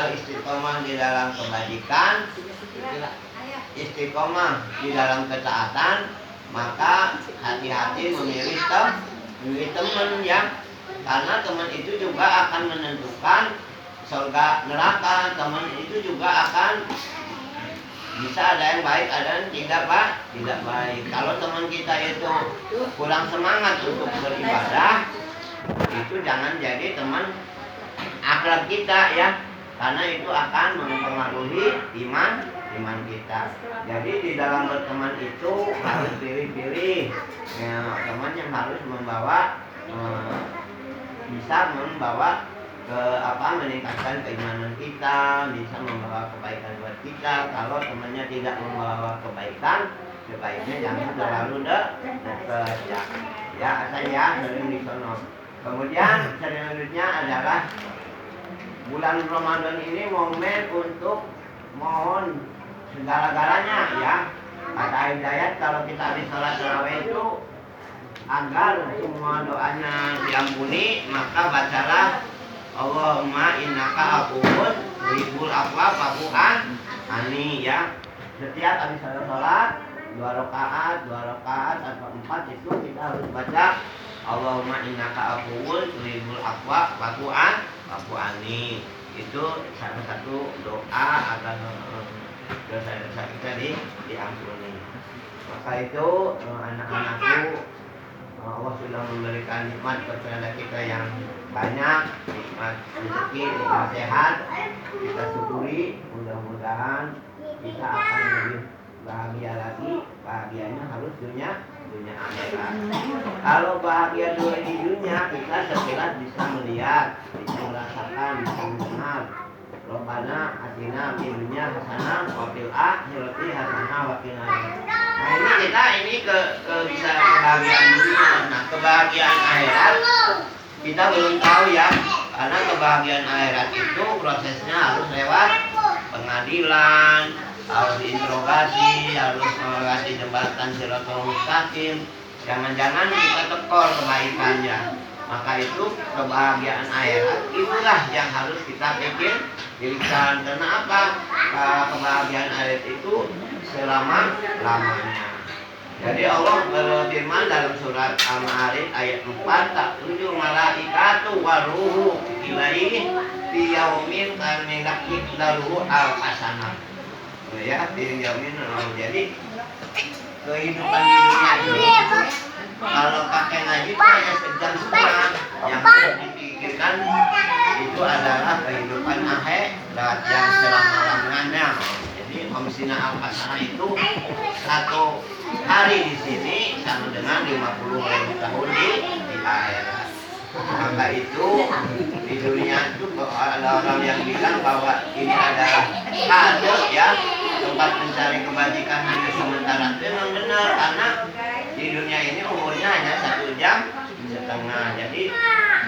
kalau istiqomah di dalam kebajikan, istiqomah di dalam ketaatan, maka hati-hati memilih teman ya, karena teman itu juga akan menentukan surga neraka. Teman itu juga akan bisa ada yang baik, ada yang tidak baik. Kalau teman kita itu kurang semangat untuk beribadah, itu jangan jadi teman akrab kita ya, karena itu akan mempengaruhi iman kita. Jadi di dalam berteman itu harus pilih-pilih ya, teman yang harus bisa membawa ke meningkatkan keimanan kita, bisa membawa kebaikan buat kita. Kalau temannya tidak membawa kebaikan, sebaiknya jangan terlalu dekat ya saya sering di sono. Kemudian selanjutnya adalah bulan Ramadan ini momen untuk mohon segala-galanya ya. Kata hidayat kalau kita habis sholat tarawih itu agar semua doanya diampuni, maka bacalah Allahumma innaka afuwun tuhibbul afwa fa'fu anni ya. Setiap habis sholat 2 rakaat atau 4 itu kita harus baca Allahumma innaka afuwun tuhibbul afwa fa'fu anni. Itu salah satu doa agar dosa-dosa kita diampuni. Maka itu anak-anakku, Allah sudah memberikan nikmat kepada kita yang banyak, nikmat rezeki, nikmat sehat. Kita syukuri, mudah-mudahan kita akan lebih bahagia lagi. Bahagianya harus dunia akhirat. Kalau bahagia dulu di dunia, kita sekilas bisa melihat, bisa merasakan, bisa mendengar. Rabbana atina fid dunya hasanah wa fil akhirati hasanah wa qina adzabannar. Nah ini ke bisa kebahagiaan dunia. Nah kebahagiaan akhirat kita belum tahu ya, karena kebahagiaan akhirat itu prosesnya harus lewat pengadilan, harus diinterogasi, harus melewati jembatan Shiratal Mustaqim. Jangan-jangan kita tekor kebaikannya. Maka itu kebahagiaan akhirat itulah yang harus kita pikirkan. Karena apa? Kebahagiaan akhirat itu selama-lamanya. Jadi Allah berfirman dalam surat Al-Ma'arij ayat 4, "Ta'ruju malaikatu wa ruhu ilaihi fi yaumin kana miqdaruhu al-hasanah." Ya, fi yaumin. Jadi kehidupan di dunia ini kalau pakai ngaji itu hanya sejam setengah. Yang harus dipikirkan itu adalah kehidupan akhirat yang selama-lamanya. Jadi Omsina Al-Hasanah itu 1 hari di sini sama dengan 50.000 tahun di akhirat. Maka itu di dunia itu ada orang yang bilang bahwa ini adalah hadir ya, tempat mencari kebajikan hanya sementara. Itu memang benar, karena di dunia ini umurnya hanya 1 jam setengah. Jadi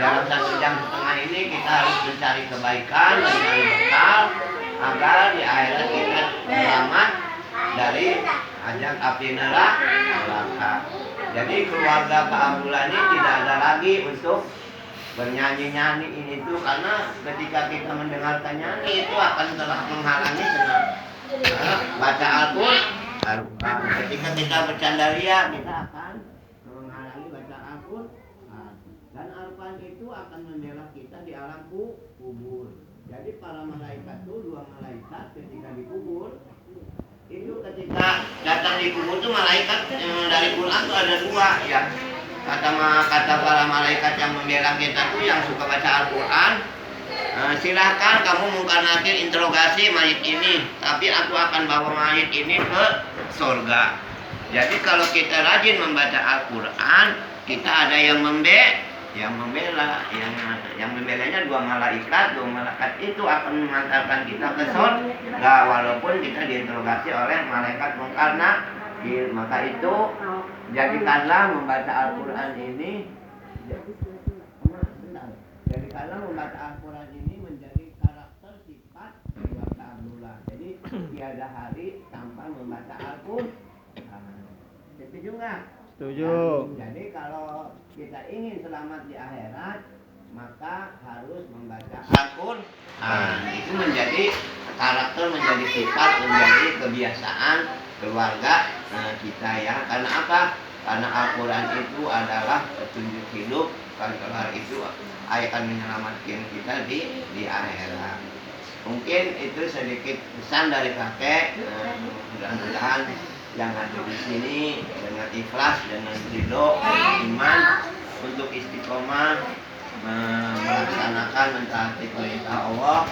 dalam 1 jam setengah ini kita harus mencari kebaikan, mencari bekal agar di akhirat kita selamat dari ajab api neraka. Jadi keluarga Pak Abdulani tidak ada lagi untuk bernyanyi-nyanyi ini tuh, karena ketika kita mendengarkan nyanyi itu akan telah menghalangi baca Al-Quran. Ketika kita bercandaria kita akan menghalangi baca Al-Quran. Dan Al-Quran itu akan membela kita di alam kubur. Jadi para malaikat itu 2 malaikat ketika dikubur itu ketika datang di kubur itu malaikat dari Quran itu ada 2 ya. Kata para malaikat yang membela kita tuh yang suka baca Al-Quran, silahkan kamu mungkar nakir interogasi mayit ini, tapi aku akan bawa mayit ini ke surga. Jadi kalau kita rajin membaca Al-Quran, kita ada yang membela, yang membelanya 2 malaikat. 2 malaikat itu akan mengantarkan kita ke surga walaupun kita diinterogasi oleh malaikat mungkar nakir. Maka itu jadikanlah membaca Al-Quran ini menjadi karakter sifat keluarga Abdullah. Jadi tiada hari tanpa membaca Al-Quran. Setuju nggak? Setuju. Jadi kalau kita ingin selamat di akhirat, maka harus membaca Al-Quran. Itu menjadi menjadi karakter, menjadi sifat, menjadi kebiasaan keluarga kita ya. Karena apa? Karena Al-Quran itu adalah petunjuk hidup. Kalau itu akan menyelamatkan kita di akhirat. Mungkin itu sedikit pesan dari kakek. Mudah-mudahan yang ada di sini dengan ikhlas, dengan ridho, iman untuk istiqomah melaksanakan mentaati perintah Allah,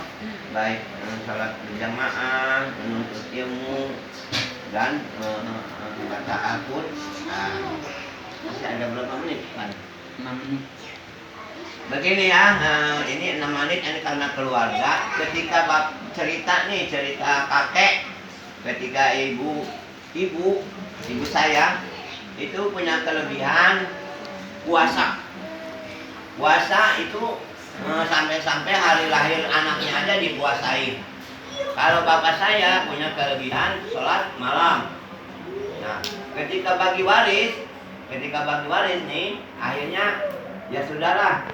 baik salat berjamaah, menuntut ilmu dan membaca Al-Quran. Masih ada berapa menit, Pak? 6 menit. Begini ya, ini 6 menit ini karena keluarga. Ketika cerita kakek, ketika ibu saya itu punya kelebihan puasa. Puasa itu sampai-sampai hari lahir anaknya aja dipuasai. Kalau bapak saya punya kelebihan sholat malam. Nah, ketika bagi waris nih, akhirnya ya sudahlah,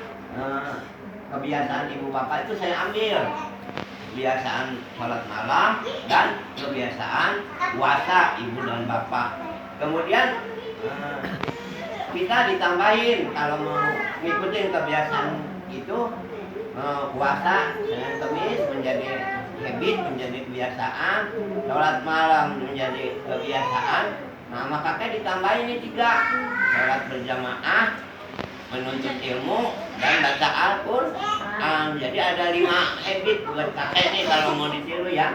kebiasaan ibu bapak itu saya ambil. Kebiasaan sholat malam dan kebiasaan puasa ibu dan bapak. Kemudian kita ditambahin kalau mau ngikutin kebiasaan itu, puasa Senin Kamis menjadi habit, menjadi kebiasaan, sholat malam menjadi kebiasaan. Nah, maka ditambahin ini 3, sholat berjamaah, menuntut ilmu, dan baca Al-Quran. Jadi ada 5 habit buat kakek nih kalau mau ditiru ya.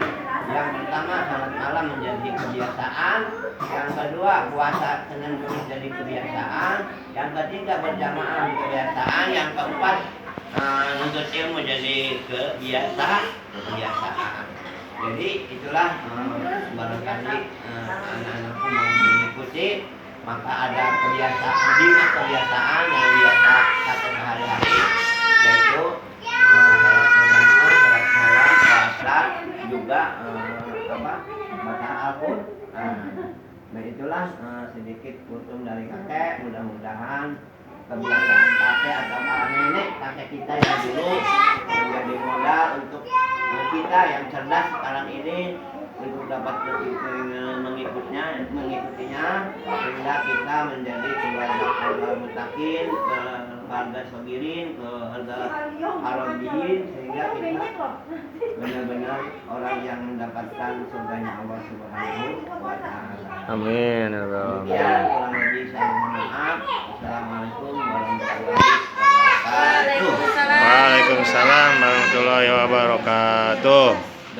Yang pertama sholat malam menjadi kebiasaan, yang kedua puasa Senin Kamis jadi kebiasaan, yang ketiga berjamaah menjadi kebiasaan, yang keempat menuntut ilmu jadi kebiasaan. Jadi itulah barangkali anak-anakku mau mengikuti, maka ada kebiasaan, 5 kebiasaan yang biasa kakek sehari-hari, yaitu sholat berjamaah, sholat malam, puasa, juga baca Al-Quran. Nah itulah sedikit kultum dari kakek. Mudah-mudahan kebiasaan kakek atau nenek kakek kita yang dulu menjadi modal untuk kita yang cerdas sekarang ini untuk dapat mengikutinya, sehingga kita menjadi keluarga mutakin, keluarga sabirin, keluarga harabiyin, sehingga kita benar-benar orang yang mendapatkan surganya Allah Subhanahu wa Ta'ala. Amin. Demikian kurang lebih saya mohon maaf. Assalamualaikum warahmatullahi wabarakatuh. Waalaikumsalam warahmatullahi wabarakatuh.